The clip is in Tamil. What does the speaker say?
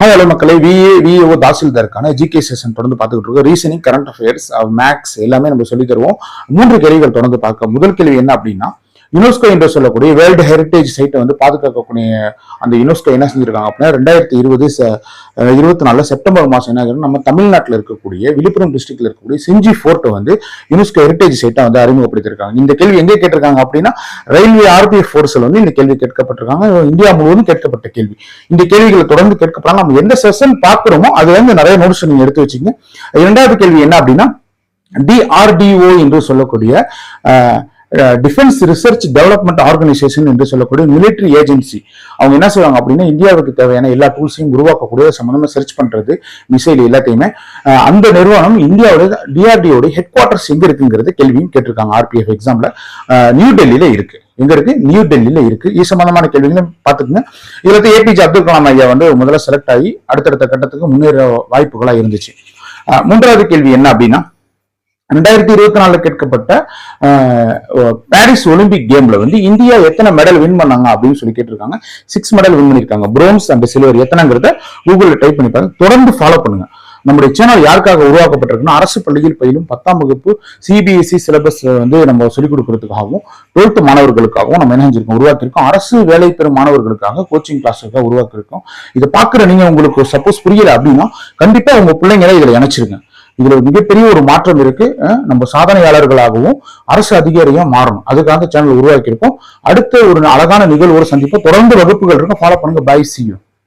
ஹலோ மக்களை, விஏஓ தாசில்தாருக்கான ஜிகே செஷன் தொடர்ந்து பார்த்துக்கிட்டு இருக்கோம். ரீசனிங், கரண்ட் அஃபேர்ஸ், மேக்ஸ் எல்லாமே நம்ம சொல்லி தருவோம். 3 கேள்விகள் தொடர்ந்து பார்க்க. முதல் கேள்வி என்ன அப்படின்னா, யுனெஸ்கோ என்று சொல்லக்கூடிய வேர்ல்டு ஹெரிட்டேஜ் சைட்டை வந்து பாதுகாக்கக்கூடிய அந்த யுனெஸ்கோ என்ன செஞ்சிருக்காங்க அப்படின்னா 2024 செப்டம்பர் மாசம் என்ன ஆகுது, நம்ம தமிழ்நாட்டில் இருக்கக்கூடிய விழுப்புரம் டிஸ்ட்ரிக்ட்ல இருக்கக்கூடிய செஞ்சி ஃபோர்ட்டை வந்து யுனெஸ்கோ ஹெரிட்டேஜ் சைட்டை வந்து அறிமுகப்படுத்திருக்காங்க. இந்த கேள்வி எங்கே கேட்டிருக்காங்க அப்படின்னா ரயில்வே ஆர்பிஎஃப் ஃபோர்ஸ்ல வந்து இந்த கேள்வி கேட்கப்பட்டிருக்காங்க. இந்தியா முழுவதும் கேட்கப்பட்ட கேள்வி. இந்த கேள்விகளை தொடர்ந்து கேட்கப்படலாம். நம்ம எந்த செஷன் பார்க்கிறோமோ அதுல இருந்து நிறைய நோட்ஸ் நீங்க எடுத்து வச்சுங்க. 2வது கேள்வி என்ன அப்படின்னா, DRDO என்று சொல்லக்கூடிய டிஃபென்ஸ் ரிசர்ச் டெவலப்மெண்ட் ஆர்கனைசேஷன் என்று சொல்லக்கூடிய மிலிட்டரி ஏஜென்சி, அவங்க என்ன செய்வாங்க அப்படின்னா இந்தியாவுக்கு தேவையான எல்லா டூல்ஸையும் உருவாக்கக்கூடிய சம்பந்தமா சர்ச் பண்றது, மிசைல் எல்லாத்தையுமே. அந்த நிறுவனம் இந்தியாவோட DRDO ஹெட் குவார்டர்ஸ் எங்க இருக்குங்கிறது கேள்வியும் கேட்டிருக்காங்க. ஆர்பிஎஃப் எக்ஸாம்ல நியூ டெல்லியில இருக்கு. எங்க இருக்கு? நியூ டெல்லியில இருக்கு. இது சம்பந்தமான கேள்விகளும் பார்த்துக்குங்க. இதுல APJ அப்துல் கலாம் ஐயா வந்து முதல்ல செலக்ட் ஆகி அடுத்தடுத்த கட்டத்துக்கு முன்னேற வாய்ப்புகளா இருந்துச்சு. 3வது கேள்வி என்ன அப்படின்னா, 2024 கேட்கப்பட்ட பாரிஸ் ஒலிம்பிக் கேம்ல வந்து இந்தியா எத்தனை மெடல் வின் பண்ணாங்க அப்படின்னு சொல்லி கேட்டிருக்காங்க. 6 மெடல் வின் பண்ணிருக்காங்க. பிரோன்ஸ் அண்ட் சில்வர் எத்தனைங்கிறத கூகுள்ல டைப் பண்ணி பாருங்க. தொடர்ந்து ஃபாலோ பண்ணுங்க. நம்முடைய சேனல் யாருக்காக உருவாக்கப்பட்டிருக்குன்னா அரசு பள்ளியில் பயிலும் 10ஆம் வகுப்பு CBSE சிலபஸ் வந்து நம்ம சொல்லிக் கொடுக்கறதுக்காகவும் 12th மாணவர்களுக்காகவும் நம்ம என்ன செஞ்சிருக்கோம், உருவாக்கியிருக்கோம். அரசு வேலை பெறும் மாணவர்களுக்காக கோச்சிங் கிளாஸுக்காக உருவாக்கியிருக்கோம். இதை பார்க்குற நீங்க உங்களுக்கு சப்போஸ் புரியல அப்படின்னா கண்டிப்பா உங்க பிள்ளைங்களை இதுல இணைச்சிருங்க. இதுல மிகப்பெரிய ஒரு மாற்றம் இருக்கு. நம்ம சாதனையாளர்களாகவும் அரசு அதிகாரியும் மாறணும். அதுக்காக சேனல் உருவாக்கியிருக்கோம். அடுத்த ஒரு அழகான நிகழ்வோடு சந்திப்போம். தொடர்ந்து வகுப்புகள் இருக்கும். ஃபாலோ பண்ணுங்க. Bye, see you.